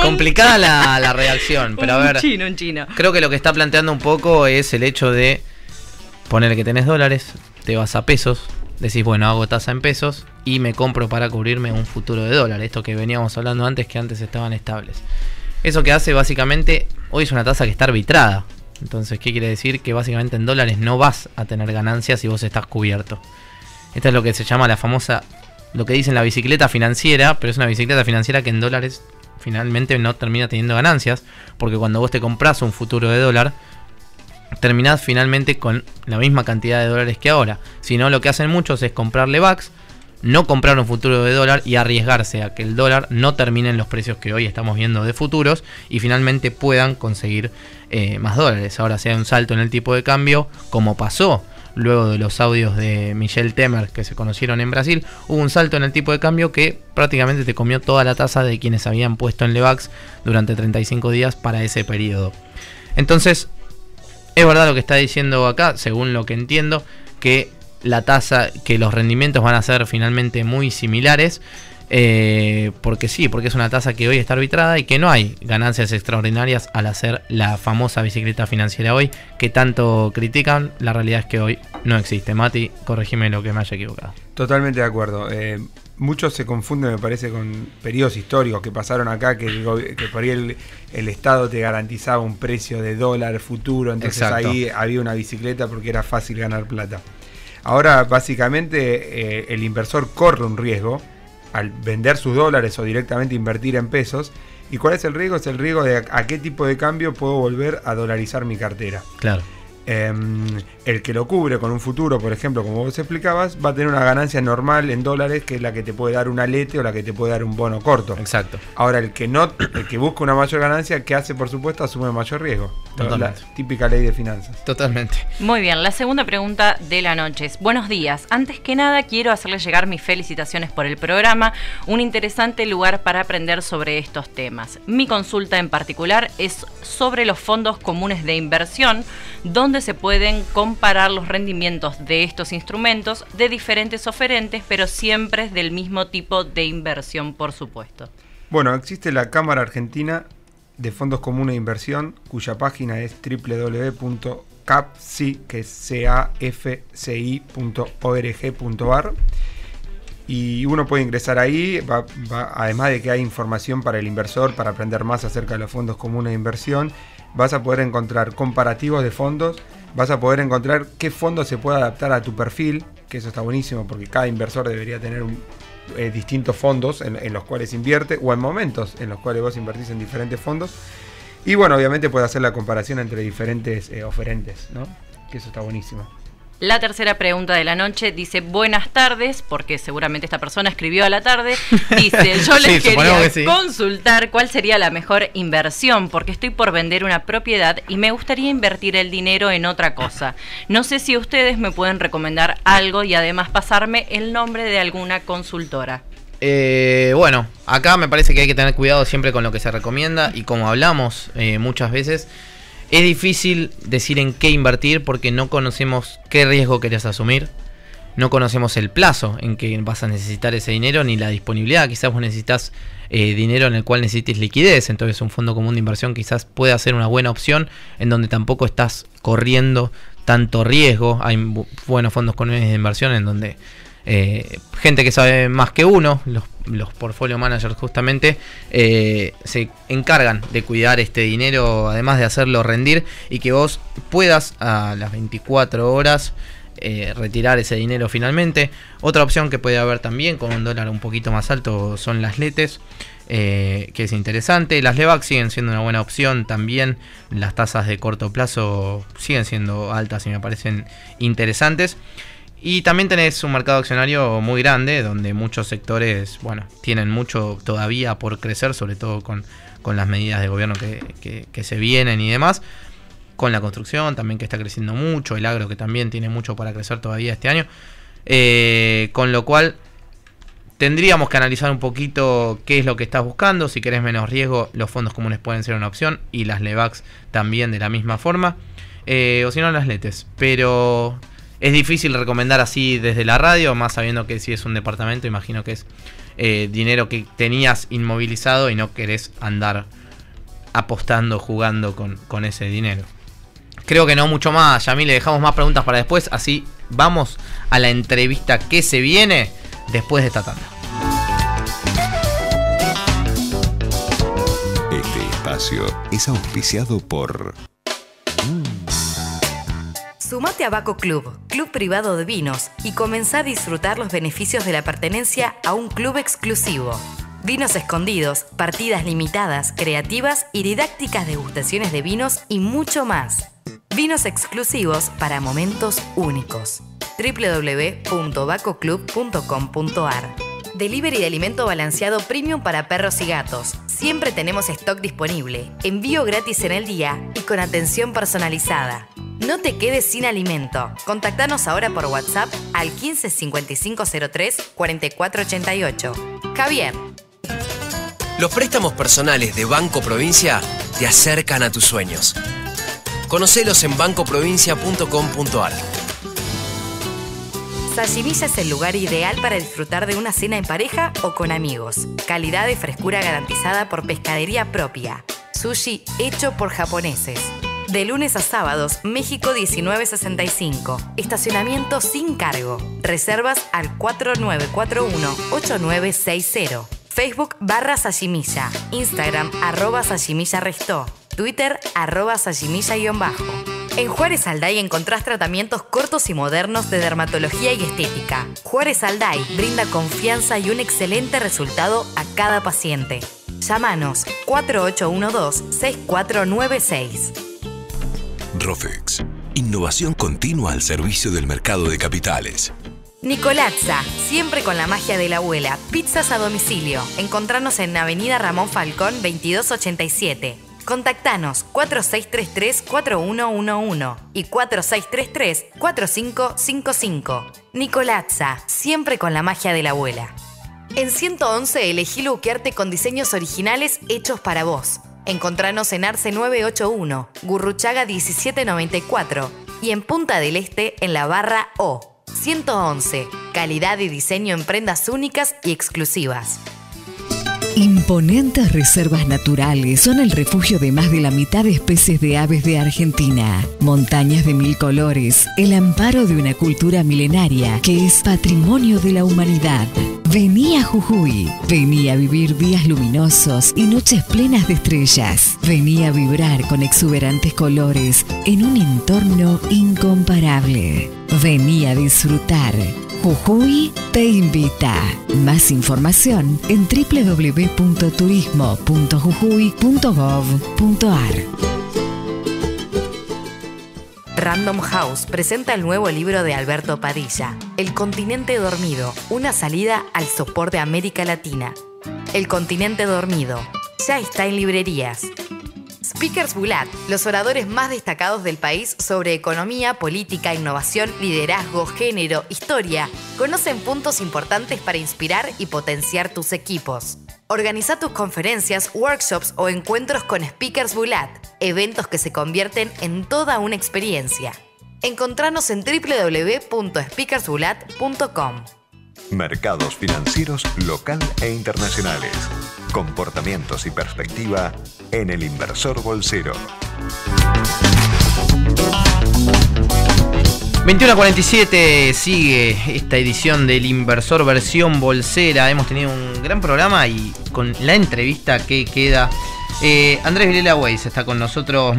Complicada la reacción, pero a ver. Un chino. Creo que lo que está planteando un poco es el hecho de poner que tenés dólares, te vas a pesos, decís, bueno, hago tasa en pesos y me compro para cubrirme un futuro de dólar. Esto que veníamos hablando antes, que antes estaban estables. Eso que hace básicamente, hoy es una tasa que está arbitrada. Entonces, ¿qué quiere decir? Que básicamente en dólares no vas a tener ganancias si vos estás cubierto. Esta es lo que se llama la famosa, lo que dicen la bicicleta financiera, pero es una bicicleta financiera que en dólares finalmente no termina teniendo ganancias, porque cuando vos te compras un futuro de dólar, terminás finalmente con la misma cantidad de dólares que ahora. Si no, lo que hacen muchos es comprar LEVACs, no comprar un futuro de dólar y arriesgarse a que el dólar no termine en los precios que hoy estamos viendo de futuros y finalmente puedan conseguir más dólares. Ahora, si hay un salto en el tipo de cambio, como pasó luego de los audios de Michel Temer que se conocieron en Brasil, hubo un salto en el tipo de cambio que prácticamente te comió toda la tasa de quienes habían puesto en LEVACs durante 35 días para ese periodo. Entonces, es verdad lo que está diciendo acá, según lo que entiendo, que la tasa, que los rendimientos van a ser finalmente muy similares, porque sí, porque es una tasa que hoy está arbitrada y que no hay ganancias extraordinarias al hacer la famosa bicicleta financiera hoy, que tanto critican. La realidad es que hoy no existe. Mati, corregime lo que me haya equivocado. Totalmente de acuerdo. Muchos se confunden, me parece, con periodos históricos que pasaron acá, que por ahí el Estado te garantizaba un precio de dólar futuro, entonces exacto, ahí había una bicicleta porque era fácil ganar plata. Ahora, básicamente, el inversor corre un riesgo al vender sus dólares o directamente invertir en pesos. ¿Y cuál es el riesgo? Es el riesgo de a qué tipo de cambio puedo volver a dolarizar mi cartera. Claro. El que lo cubre con un futuro, por ejemplo, como vos explicabas, va a tener una ganancia normal en dólares, que es la que te puede dar una LETE o la que te puede dar un bono corto. Exacto. Ahora, el que busca una mayor ganancia, ¿qué hace? Por supuesto, asume mayor riesgo. Totalmente. La típica ley de finanzas. Totalmente. Muy bien, la segunda pregunta de la noche es: buenos días. Antes que nada, quiero hacerles llegar mis felicitaciones por el programa, un interesante lugar para aprender sobre estos temas. Mi consulta en particular es sobre los fondos comunes de inversión, donde se pueden comparar los rendimientos de estos instrumentos de diferentes oferentes, pero siempre del mismo tipo de inversión, por supuesto. Bueno, existe la Cámara Argentina de Fondos Comunes de Inversión, cuya página es www.cafci.org.ar, y uno puede ingresar ahí, además de que hay información para el inversor, para aprender más acerca de los fondos comunes de inversión. Vas a poder encontrar comparativos de fondos, vas a poder encontrar qué fondo se puede adaptar a tu perfil, que eso está buenísimo porque cada inversor debería tener distintos fondos en los cuales invierte, o en momentos en los cuales vos invertís en diferentes fondos. Y bueno, obviamente puede hacer la comparación entre diferentes oferentes, ¿no? Que eso está buenísimo. La tercera pregunta de la noche dice: buenas tardes, porque seguramente esta persona escribió a la tarde. Dice: yo les quería consultar cuál sería la mejor inversión, porque estoy por vender una propiedad y me gustaría invertir el dinero en otra cosa. No sé si ustedes me pueden recomendar algo y además pasarme el nombre de alguna consultora. Bueno, acá me parece que hay que tener cuidado siempre con lo que se recomienda, y como hablamos muchas veces, es difícil decir en qué invertir porque no conocemos qué riesgo querés asumir, no conocemos el plazo en que vas a necesitar ese dinero ni la disponibilidad. Quizás vos necesitas dinero en el cual necesites liquidez, entonces un fondo común de inversión quizás pueda ser una buena opción en donde tampoco estás corriendo tanto riesgo. Hay buenos fondos comunes de inversión en donde gente que sabe más que uno, los portfolio managers justamente, se encargan de cuidar este dinero, además de hacerlo rendir y que vos puedas a las 24 horas retirar ese dinero finalmente. Otra opción que puede haber también con un dólar un poquito más alto son las LETES. que es interesante. Las LEVAX siguen siendo una buena opción también. Las tasas de corto plazo siguen siendo altas y me parecen interesantes. Y también tenés un mercado accionario muy grande, donde muchos sectores, bueno, tienen mucho todavía por crecer, sobre todo con las medidas de gobierno que se vienen y demás. Con la construcción también, que está creciendo mucho, el agro, que también tiene mucho para crecer todavía este año. Con lo cual tendríamos que analizar un poquito qué es lo que estás buscando. Si querés menos riesgo, los fondos comunes pueden ser una opción, y las LEVAX también de la misma forma, o si no las LETES. Pero es difícil recomendar así desde la radio, más sabiendo que si es un departamento, imagino que es dinero que tenías inmovilizado y no querés andar apostando, jugando con ese dinero. Creo que no mucho más, Yamil, le dejamos más preguntas para después, así vamos a la entrevista que se viene después de esta tanda. Este espacio es auspiciado por... Sumate a Baco Club, club privado de vinos, y comenzá a disfrutar los beneficios de la pertenencia a un club exclusivo. Vinos escondidos, partidas limitadas, creativas y didácticas degustaciones de vinos y mucho más. Vinos exclusivos para momentos únicos. www.bacoclub.com.ar. Delivery de alimento balanceado premium para perros y gatos. Siempre tenemos stock disponible, envío gratis en el día y con atención personalizada. No te quedes sin alimento. Contactanos ahora por WhatsApp al 15 5503 4488. Javier. Los préstamos personales de Banco Provincia te acercan a tus sueños. Conocelos en bancoprovincia.com.ar. Sashimilla es el lugar ideal para disfrutar de una cena en pareja o con amigos. Calidad y frescura garantizada por pescadería propia. Sushi hecho por japoneses. De lunes a sábados, México 1965. Estacionamiento sin cargo. Reservas al 4941-8960. Facebook /Sashimilla. Instagram @SashimillaRestó. Twitter @Sashimilla_. En Juárez Alday encontrás tratamientos cortos y modernos de dermatología y estética. Juárez Alday brinda confianza y un excelente resultado a cada paciente. Llámanos 4812-6496. Rofex. Innovación continua al servicio del mercado de capitales. Nicolazza, siempre con la magia de la abuela. Pizzas a domicilio. Encontranos en Avenida Ramón Falcón 2287. Contactanos 4633-4111 y 4633-4555. Nicolazza, siempre con la magia de la abuela. En 111 elegí luquearte con diseños originales hechos para vos. Encontranos en Arce 981, Gurruchaga 1794 y en Punta del Este en la barra O. 111, calidad y diseño en prendas únicas y exclusivas. Imponentes reservas naturales son el refugio de más de la mitad de especies de aves de Argentina. Montañas de 1000 colores, el amparo de una cultura milenaria que es patrimonio de la humanidad. Vení a Jujuy, vení a vivir días luminosos y noches plenas de estrellas. Vení a vibrar con exuberantes colores en un entorno incomparable. Vení a disfrutar. Jujuy te invita. Más información en www.turismo.jujuy.gov.ar. Random House presenta el nuevo libro de Alberto Padilla, El continente dormido, una salida al sopor de América Latina. El continente dormido, ya está en librerías. Speakers Bulat, los oradores más destacados del país sobre economía, política, innovación, liderazgo, género, historia, conocen puntos importantes para inspirar y potenciar tus equipos. Organiza tus conferencias, workshops o encuentros con Speakers Bulat, eventos que se convierten en toda una experiencia. Encontranos en www.speakersbulat.com. Mercados financieros local e internacionales. Comportamientos y perspectiva en el inversor bolsero. 21:47 sigue esta edición del Inversor versión bolsera. Hemos tenido un gran programa y con la entrevista que queda. Andrés Vilela Weiss está con nosotros,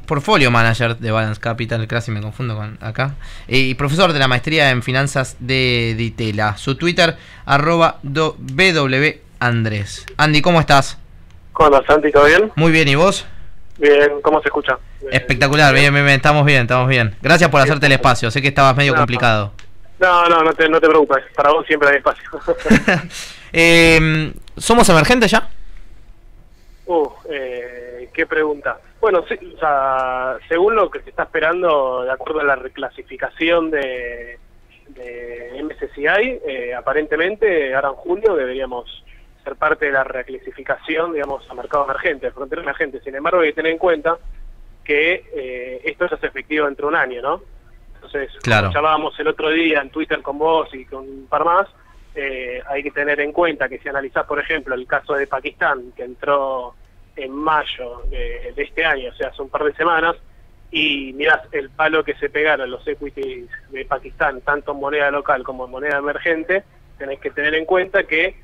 portfolio manager de Balance Capital, casi me confundo con acá, y profesor de la maestría en finanzas de Ditela. Su Twitter, @BW_Andrés Andrés. Andy, ¿cómo estás? ¿Cómo andas, Santi? ¿Todo bien? Muy bien, ¿y vos? Bien, ¿cómo se escucha? Espectacular, bien, estamos bien. Gracias por hacerte el espacio, sé que estabas medio complicado. No te preocupes, para vos siempre hay espacio. ¿Somos emergentes ya? Qué pregunta. Bueno, sí, o sea, según lo que se está esperando, de acuerdo a la reclasificación de MSCI, aparentemente ahora en junio deberíamos ser parte de la reclasificación, digamos, a mercado emergente, frontera emergente. Sin embargo, hay que tener en cuenta que esto ya es efectivo dentro de un año, ¿no? Entonces, claro, como charlábamos el otro día en Twitter con vos y con un par más, hay que tener en cuenta que si analizás, por ejemplo, el caso de Pakistán, que entró en mayo de este año, o sea, hace un par de semanas, y mirás el palo que se pegaron los equities de Pakistán, tanto en moneda local como en moneda emergente, tenés que tener en cuenta que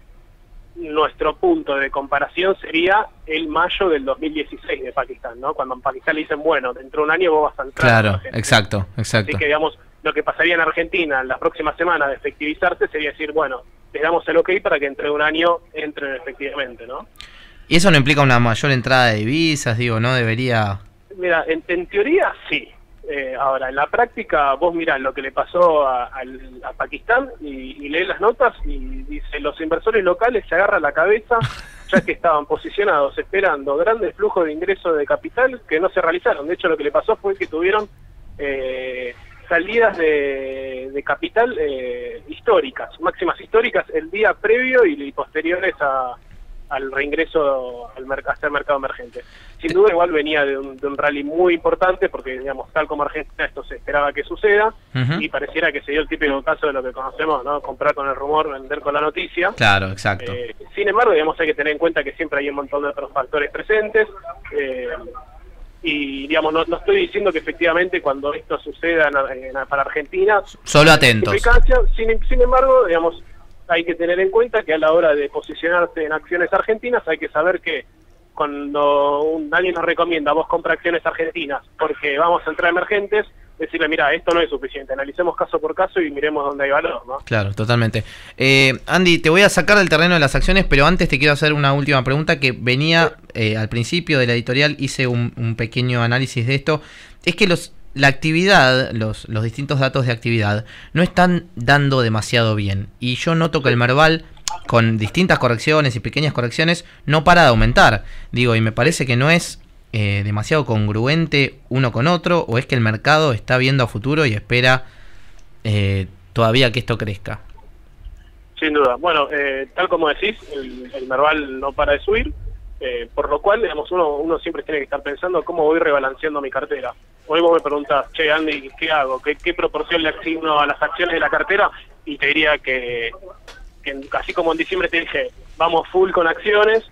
nuestro punto de comparación sería el mayo del 2016 de Pakistán, ¿no? Cuando en Pakistán le dicen, bueno, dentro de un año vos vas a entrar. Claro, exacto. Así que, digamos, lo que pasaría en Argentina en las próximas semanas de efectivizarse sería decir, bueno, le damos el ok para que entre un año entren efectivamente, ¿no? ¿Y eso no implica una mayor entrada de divisas? Digo, ¿no debería...? Mira, en teoría sí. Ahora, en la práctica, vos mirás lo que le pasó a Pakistán y lees las notas y dice, los inversores locales se agarran la cabeza ya que estaban posicionados esperando grandes flujos de ingresos de capital que no se realizaron. De hecho, lo que le pasó fue que tuvieron salidas de capital históricas, máximas históricas el día previo y posteriores al reingreso hacia el mercado emergente. Sin duda igual venía de un rally muy importante porque, digamos, tal como Argentina esto se esperaba que suceda y pareciera que se dio el típico caso de lo que conocemos, ¿no? Comprar con el rumor, vender con la noticia. Claro, exacto. Sin embargo, digamos, hay que tener en cuenta que siempre hay un montón de otros factores presentes y, digamos, no estoy diciendo que efectivamente cuando esto suceda para Argentina... Solo atentos. Sin embargo, digamos, hay que tener en cuenta que a la hora de posicionarse en acciones argentinas hay que saber que cuando alguien nos recomienda vos compra acciones argentinas porque vamos a entrar emergentes, decirle, mira, esto no es suficiente, analicemos caso por caso y miremos dónde hay valor, ¿no? Claro, totalmente. Andy, te voy a sacar del terreno de las acciones, pero antes te quiero hacer una última pregunta que venía al principio de la editorial, hice un pequeño análisis de esto. Es que la actividad, los distintos datos de actividad no están dando demasiado bien. Y yo noto que el Merval, con distintas correcciones y pequeñas correcciones, no para de aumentar. Digo, y me parece que no es demasiado congruente uno con otro, o es que el mercado está viendo a futuro y espera todavía que esto crezca. Sin duda. Bueno, tal como decís, el Merval no para de subir, por lo cual, digamos, uno siempre tiene que estar pensando cómo voy rebalanceando mi cartera. Hoy vos me preguntás, che, Andy, ¿qué hago? ¿Qué proporción le asigno a las acciones de la cartera? Y te diría que así como en diciembre te dije, vamos full con acciones,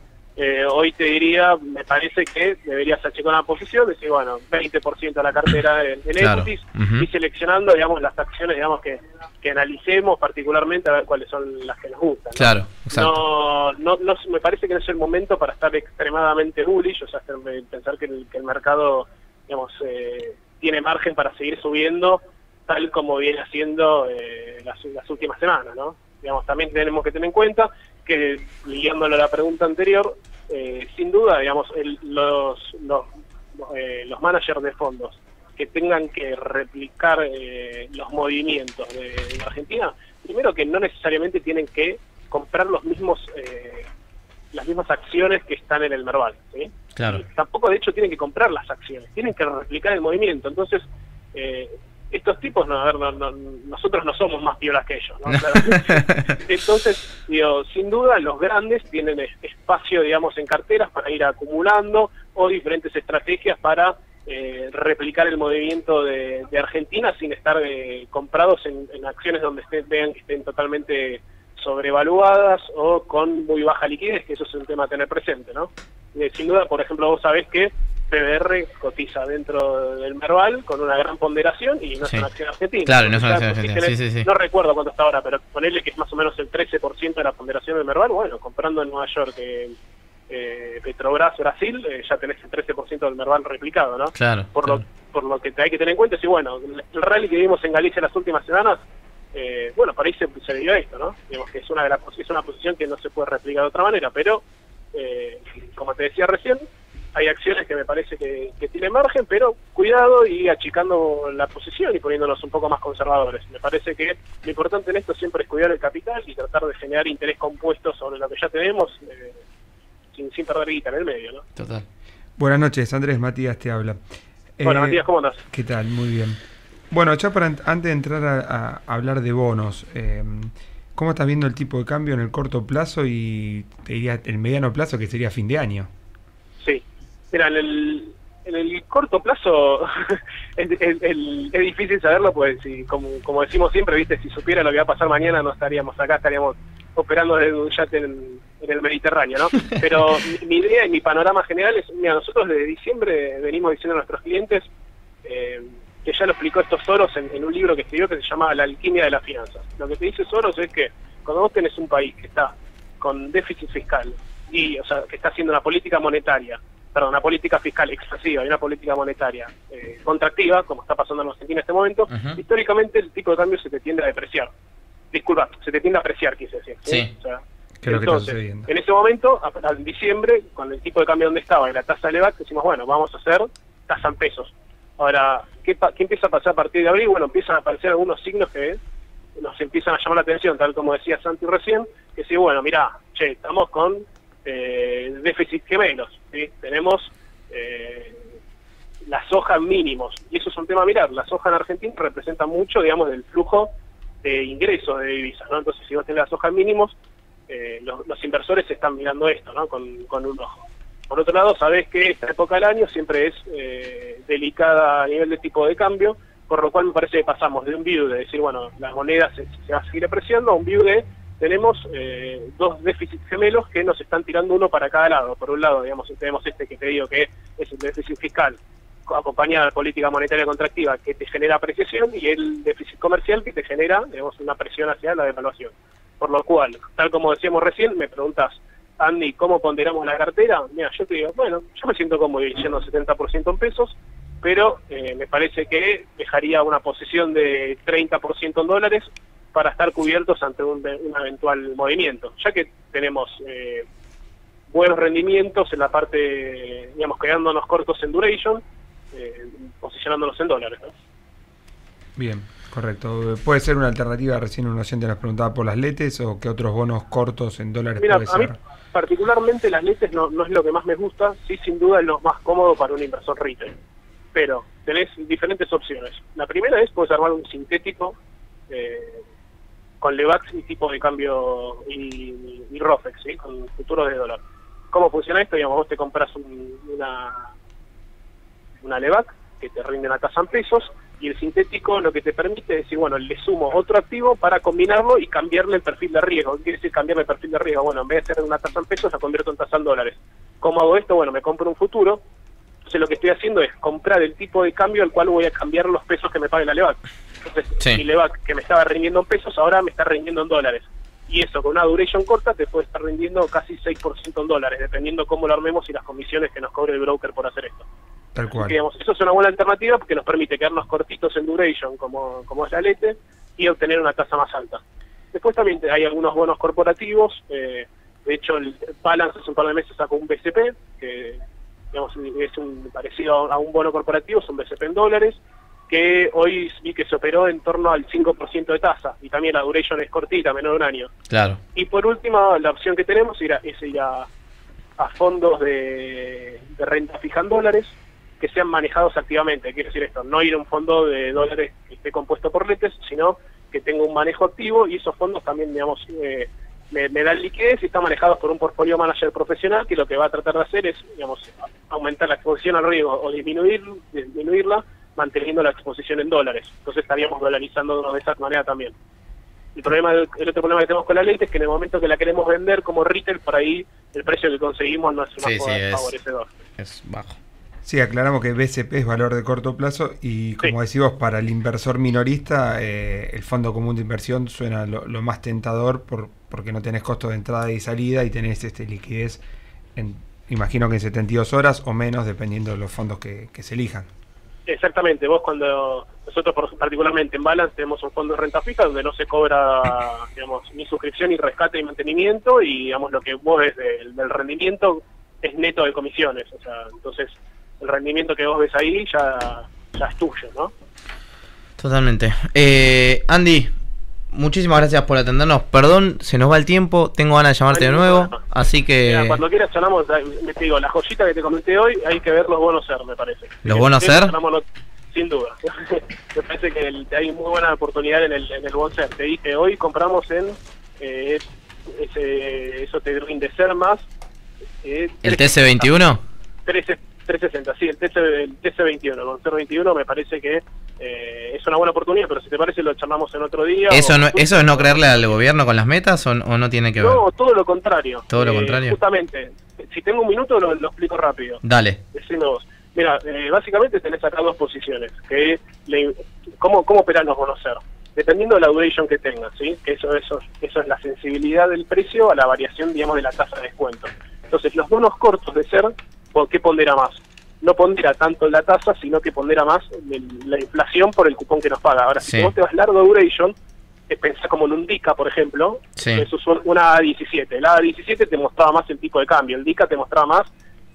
hoy te diría, me parece que deberías achicar una posición, decir, bueno, 20% de la cartera en claro, equities, y seleccionando, digamos, las acciones, digamos, que analicemos particularmente a ver cuáles son las que nos gustan, ¿no? Claro, exacto. No, me parece que no es el momento para estar extremadamente bullish, o sea, pensar que el mercado, digamos, tiene margen para seguir subiendo, tal como viene haciendo las últimas semanas, ¿no? Digamos, también tenemos que tener en cuenta que, ligándolo a la pregunta anterior, sin duda, digamos, los managers de fondos que tengan que replicar los movimientos de Argentina, primero que no necesariamente tienen que comprar las mismas acciones que están en el Merval, ¿sí? Claro. Y tampoco, de hecho, tienen que comprar las acciones, tienen que replicar el movimiento. Entonces, estos tipos, nosotros no somos más piolas que ellos, ¿no? Entonces, digo, sin duda los grandes tienen espacio, digamos, en carteras para ir acumulando o diferentes estrategias para replicar el movimiento de Argentina sin estar comprados en acciones donde vean que estén totalmente sobrevaluadas o con muy baja liquidez, que eso es un tema a tener presente, ¿no? Sin duda, por ejemplo, vos sabés que PBR cotiza dentro del Merval con una gran ponderación y no es una acción argentina. Claro, no es una acción argentina. Sí. No recuerdo cuánto está ahora, pero ponerle que es más o menos el 13% de la ponderación del Merval. Bueno, comprando en Nueva York Petrobras Brasil, ya tenés el 13% del Merval replicado, ¿no? Claro. Por lo que hay que tener en cuenta es que, bueno, el rally que vimos en Galicia las últimas semanas bueno, por ahí se dio esto, ¿no? Digamos que es una posición que no se puede replicar de otra manera, pero como te decía recién, hay acciones que me parece que tienen margen, pero cuidado y achicando la posición y poniéndonos un poco más conservadores. Me parece que lo importante en esto siempre es cuidar el capital y tratar de generar interés compuesto sobre lo que ya tenemos, sin perder guita en el medio, ¿no? Total. Buenas noches, Andrés. Matías te habla. Hola, Matías, ¿cómo andás? ¿Qué tal? Muy bien. Bueno, ya antes de entrar a hablar de bonos, ¿cómo estás viendo el tipo de cambio en el corto plazo y te diría el mediano plazo, que sería fin de año? Sí. Mira, en el corto plazo es difícil saberlo, pues si, como decimos siempre, viste, si supiera lo que va a pasar mañana no estaríamos acá, estaríamos operando desde un yate en el Mediterráneo, ¿no? Pero mi idea y mi panorama general es, mira, nosotros desde diciembre venimos diciendo a nuestros clientes, que ya lo explicó estos Soros en un libro que escribió que se llama La alquimia de las finanzas. Lo que te dice Soros es que cuando vos tenés un país que está con déficit fiscal y, o sea, que está haciendo una política fiscal expansiva y una política monetaria contractiva, como está pasando en Argentina en este momento, históricamente el tipo de cambio se te tiende a depreciar. Disculpa, se te tiende a apreciar, quise decir. Sí. O sea, ¿qué es lo que está sucediendo? En ese momento, en diciembre, con el tipo de cambio donde estaba y la tasa elevada, decimos, bueno, vamos a hacer tasa en pesos. Ahora, ¿qué empieza a pasar a partir de abril? Bueno, empiezan a aparecer algunos signos que nos empiezan a llamar la atención, tal como decía Santi recién, que sí, bueno, mirá, estamos con déficit gemelos, ¿sí? Tenemos la soja en mínimos, y eso es un tema a mirar. La soja en Argentina representa mucho, digamos, del flujo de ingresos de divisas, ¿no? Entonces, si vos tenés la soja en mínimos, los inversores están mirando esto, ¿no? Con un ojo. Por otro lado, sabés que esta época del año siempre es delicada a nivel de tipo de cambio, por lo cual me parece que pasamos de un view de decir, bueno, la moneda se va a seguir apreciando, a un view de tenemos dos déficits gemelos que nos están tirando uno para cada lado. Por un lado, digamos, tenemos este que te digo que es el déficit fiscal acompañado de política monetaria contractiva que te genera apreciación, y el déficit comercial que te genera, digamos, una presión hacia la devaluación. Por lo cual, tal como decíamos recién, me preguntas, Andy, ¿cómo ponderamos la cartera? Mira, yo te digo, bueno, yo me siento cómodo yendo 70% en pesos, pero me parece que dejaría una posición de 30% en dólares para estar cubiertos ante un eventual movimiento, ya que tenemos buenos rendimientos en la parte, digamos, quedándonos cortos en duration, posicionándonos en dólares, ¿no? Bien, correcto. ¿Puede ser una alternativa? Recién un oyente nos preguntaba por las LETES, o qué otros bonos cortos en dólares puede ser. A mí particularmente las LETES no es lo que más me gusta, sí, sin duda es lo más cómodo para un inversor retail, pero tenés diferentes opciones. La primera es, puedes armar un sintético con LEVAX y tipo de cambio y ROFEX, ¿sí? Con futuros de dólar. ¿Cómo funciona esto? Digamos, vos te compras una LEVAC que te rinde una tasa en pesos, y el sintético lo que te permite es decir, bueno, le sumo otro activo para combinarlo y cambiarle el perfil de riesgo. ¿Qué quiere decir cambiarle el perfil de riesgo? Bueno, en vez de hacer una tasa en pesos, la convierto en tasa en dólares. ¿Cómo hago esto? Bueno, me compro un futuro. Entonces lo que estoy haciendo es comprar el tipo de cambio al cual voy a cambiar los pesos que me pague la LEVAC. Entonces, mi LEVAC que me estaba rindiendo en pesos, ahora me está rindiendo en dólares. Y eso, con una duration corta, te puede estar rindiendo casi 6% en dólares, dependiendo cómo lo armemos y las comisiones que nos cobre el broker por hacer esto. Tal cual. Así que, digamos, eso es una buena alternativa porque nos permite quedarnos cortitos en duration, como es la LETE, y obtener una tasa más alta. Después también hay algunos bonos corporativos. De hecho, el Balance hace un par de meses sacó un BCP, que digamos, es parecido a un bono corporativo, es un BCP en dólares, que hoy vi que se operó en torno al 5% de tasa, y también la duration es cortita, menor de un año. Claro. Y por último, la opción que tenemos es ir a fondos de renta fija en dólares, que sean manejados activamente. Quiere decir esto, no ir a un fondo de dólares que esté compuesto por LETES, sino que tenga un manejo activo, y esos fondos también, digamos, me dan liquidez y están manejados por un portfolio manager profesional, que lo que va a tratar de hacer es, digamos, aumentar la exposición al riesgo o disminuirla, manteniendo la exposición en dólares. Entonces estaríamos dolarizándonos de esa manera también. El otro problema que tenemos con la LETE es que en el momento que la queremos vender como retail, por ahí el precio que conseguimos no es favorecedor. Es bajo. Sí, aclaramos que BCP es valor de corto plazo, y como decimos, para el inversor minorista, el fondo común de inversión suena lo más tentador porque no tenés costo de entrada y salida, y tenés liquidez, imagino que en 72 horas o menos, dependiendo de los fondos que se elijan. Exactamente, vos cuando nosotros particularmente en Balance tenemos un fondo de renta fija donde no se cobra, digamos, ni suscripción ni rescate ni mantenimiento, y digamos lo que vos ves del rendimiento es neto de comisiones, o sea, entonces el rendimiento que vos ves ahí ya es tuyo, ¿no? Totalmente. Andy, muchísimas gracias por atendernos. Perdón, se nos va el tiempo, tengo ganas de llamarte de nuevo, así que... Mira, cuando quieras charlamos, te digo, la joyita que te comenté hoy, hay que ver los bonos SER, me parece. ¿Los bonos SER? Sin duda. Me parece que hay muy buena oportunidad en el bono SER. Te dije, hoy compramos en eso te rinde SER más... ¿El TC21? 360, sí, el TC21, el bono SER 21 me parece que es una buena oportunidad, pero si te parece lo charlamos en otro día. ¿Eso es no creerle al gobierno con las metas o no tiene que ver? No, todo lo contrario. Todo lo contrario. Justamente, si tengo un minuto lo explico rápido. Dale. Decime vos. Mira, básicamente tenés acá dos posiciones, que ¿cómo operan los bonos SER? Dependiendo de la duration que tengas, ¿sí? Que eso es la sensibilidad del precio a la variación, digamos, de la tasa de descuento. Entonces, los bonos cortos de SER, ¿qué pondera más? No pondera tanto la tasa, sino que pondera más la inflación por el cupón que nos paga. Ahora, si vos te vas largo duration, pensás como en un DICA, por ejemplo, eso es una A17. La A17 te mostraba más el tipo de cambio, el DICA te mostraba más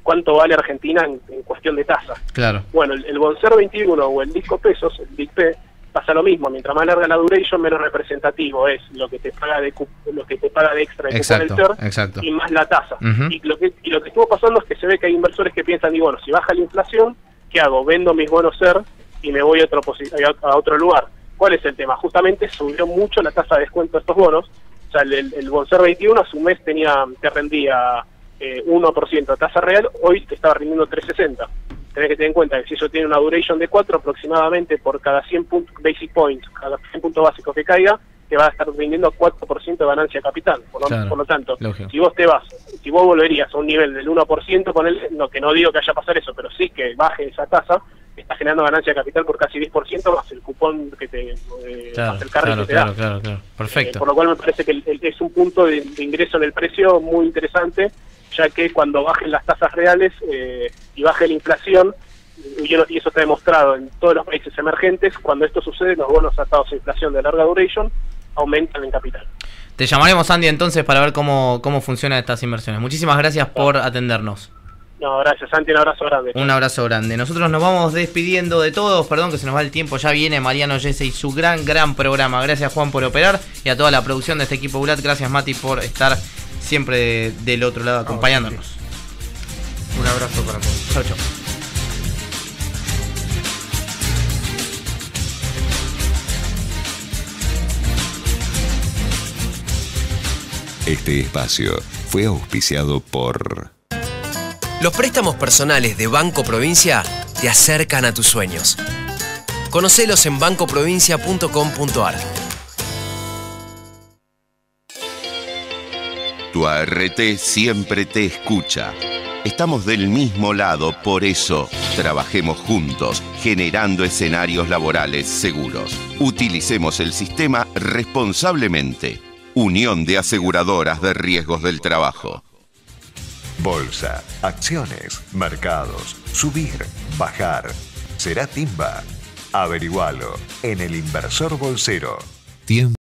cuánto vale Argentina en cuestión de tasa. Claro. Bueno, el BONSER 21 o el DISCO pesos, el DICP, pasa lo mismo. Mientras más larga la duration, menos representativo es lo que te paga de extra de cupón del SER, y más la tasa. Y lo que estuvo pasando es que se ve que hay inversores que piensan, y bueno, si baja la inflación, ¿qué hago? Vendo mis bonos SER y me voy a otro lugar. ¿Cuál es el tema? Justamente subió mucho la tasa de descuento de estos bonos. O sea, el BONSER 21 a su mes te rendía 1% de tasa real, hoy te estaba rindiendo 3.60. Tenés que tener en cuenta que si eso tiene una duration de 4, aproximadamente por cada 100 basic points, cada 100 puntos básicos que caiga, te va a estar rindiendo 4% de ganancia de capital. Por lo tanto, si vos volverías a un nivel del 1%, que no digo que haya a pasar eso, pero sí que baje esa tasa, estás generando ganancia de capital por casi 10% más el cupón que te más el carry que te da. Claro. Perfecto. Por lo cual me parece que es un punto de ingreso en el precio muy interesante, ya que cuando bajen las tasas reales y baje la inflación, y eso está demostrado en todos los países emergentes, cuando esto sucede, los bonos atados a inflación de larga duration aumentan en capital. Te llamaremos, Andy, entonces para ver cómo funcionan estas inversiones. Muchísimas gracias por atendernos. No, gracias, Santi, un abrazo grande. Un abrazo grande. Nosotros nos vamos despidiendo de todos, perdón que se nos va el tiempo, ya viene Mariano Yese y su gran programa. Gracias, Juan, por operar, y a toda la producción de este equipo Bulat. Gracias, Mati, por estar siempre del otro lado acompañándonos. Un abrazo para todos. Chau, chau. Este espacio fue auspiciado por... Los préstamos personales de Banco Provincia te acercan a tus sueños. Conocelos en bancoprovincia.com.ar. Tu ART siempre te escucha. Estamos del mismo lado, por eso trabajemos juntos, generando escenarios laborales seguros. Utilicemos el sistema responsablemente. Unión de Aseguradoras de Riesgos del Trabajo. Bolsa, acciones, mercados, subir, bajar. ¿Será timba? Averigualo en El Inversor Bolsero.